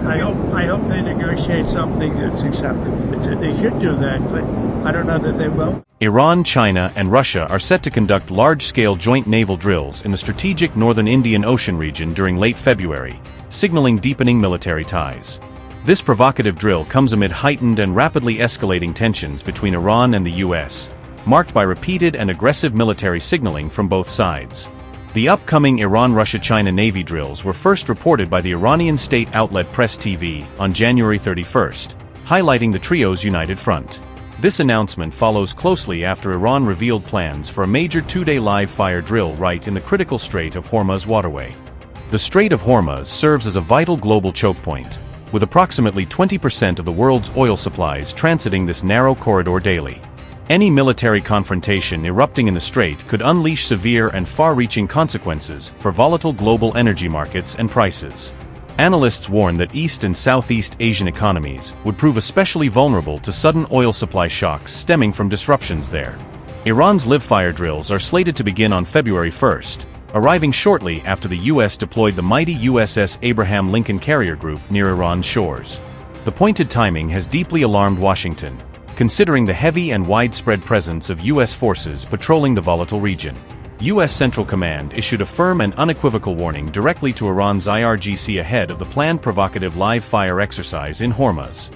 I hope they negotiate something that's acceptable. They should do that, but I don't know that they will. Iran, China, and Russia are set to conduct large-scale joint naval drills in the strategic northern Indian Ocean region during late February, signaling deepening military ties. This provocative drill comes amid heightened and rapidly escalating tensions between Iran and the U.S., marked by repeated and aggressive military signaling from both sides. The upcoming Iran-Russia-China Navy drills were first reported by the Iranian state outlet Press TV on January 31st, highlighting the trio's united front. This announcement follows closely after Iran revealed plans for a major two-day live-fire drill right in the critical Strait of Hormuz waterway. The Strait of Hormuz serves as a vital global choke point, with approximately 20% of the world's oil supplies transiting this narrow corridor daily. Any military confrontation erupting in the strait could unleash severe and far-reaching consequences for volatile global energy markets and prices. Analysts warn that East and Southeast Asian economies would prove especially vulnerable to sudden oil supply shocks stemming from disruptions there. Iran's live-fire drills are slated to begin on February 1st, arriving shortly after the U.S. deployed the mighty USS Abraham Lincoln Carrier Group near Iran's shores. The pointed timing has deeply alarmed Washington, considering the heavy and widespread presence of U.S. forces patrolling the volatile region. U.S. Central Command issued a firm and unequivocal warning directly to Iran's IRGC ahead of the planned provocative live-fire exercise in Hormuz.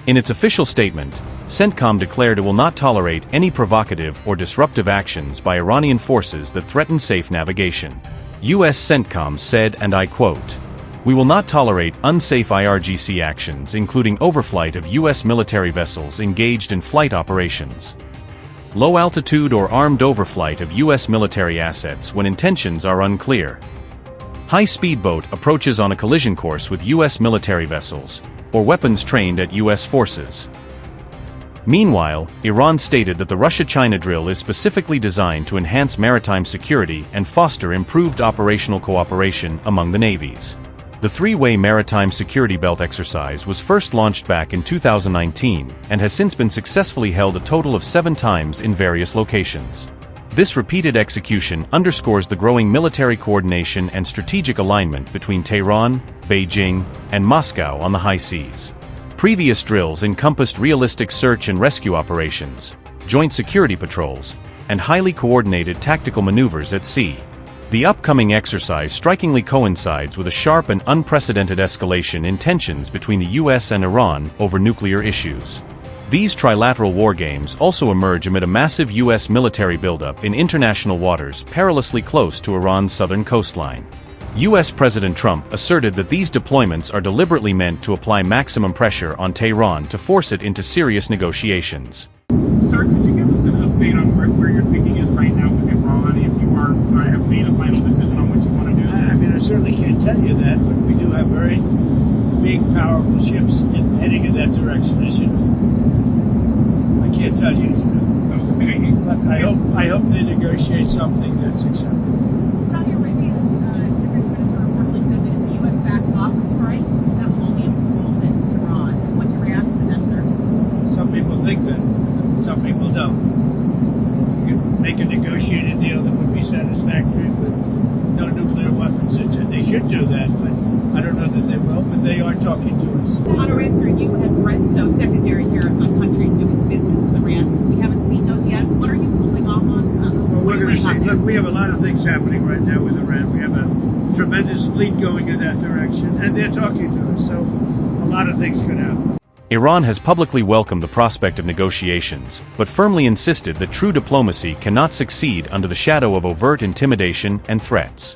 In its official statement, CENTCOM declared it will not tolerate any provocative or disruptive actions by Iranian forces that threaten safe navigation. U.S. CENTCOM said, and I quote, "We will not tolerate unsafe IRGC actions including overflight of U.S. military vessels engaged in flight operations. Low-altitude or armed overflight of U.S. military assets when intentions are unclear. High-speed boat approaches on a collision course with U.S. military vessels, or weapons trained at U.S. forces." Meanwhile, Iran stated that the Russia-China drill is specifically designed to enhance maritime security and foster improved operational cooperation among the navies. The three-way maritime security belt exercise was first launched back in 2019 and has since been successfully held a total of 7 times in various locations. This repeated execution underscores the growing military coordination and strategic alignment between Tehran, Beijing, and Moscow on the high seas. Previous drills encompassed realistic search and rescue operations, joint security patrols, and highly coordinated tactical maneuvers at sea. The upcoming exercise strikingly coincides with a sharp and unprecedented escalation in tensions between the U.S. and Iran over nuclear issues. These trilateral war games also emerge amid a massive U.S. military buildup in international waters perilously close to Iran's southern coastline. U.S. President Trump asserted that these deployments are deliberately meant to apply maximum pressure on Tehran to force it into serious negotiations. Sir, could you give us an update on where your thinking is right now with Iran, if you have made a final decision on what you want to do? I mean, I certainly can't tell you that, but we do have very big, powerful ships heading in that direction, as you know. I can't tell you. But I hope they negotiate something that's acceptable. Saudi Arabia's defense minister reportedly said that if the U.S. backs off the strike, that will only involve Iran. What's your reaction to that, sir? Some people think that, some people don't. You could make a negotiated deal that would be satisfactory with no nuclear weapons. They should do that, but I don't know that they will, but they are talking to us. On our answer, you had threatened those secondary tariffs on countries doing business with Iran. We haven't seen those yet. What are you holding off on? Well, we're going to see. Look, we have a lot of things happening right now with Iran. We have a tremendous fleet going in that direction, and they're talking to us, so a lot of things could happen. Iran has publicly welcomed the prospect of negotiations, but firmly insisted that true diplomacy cannot succeed under the shadow of overt intimidation and threats.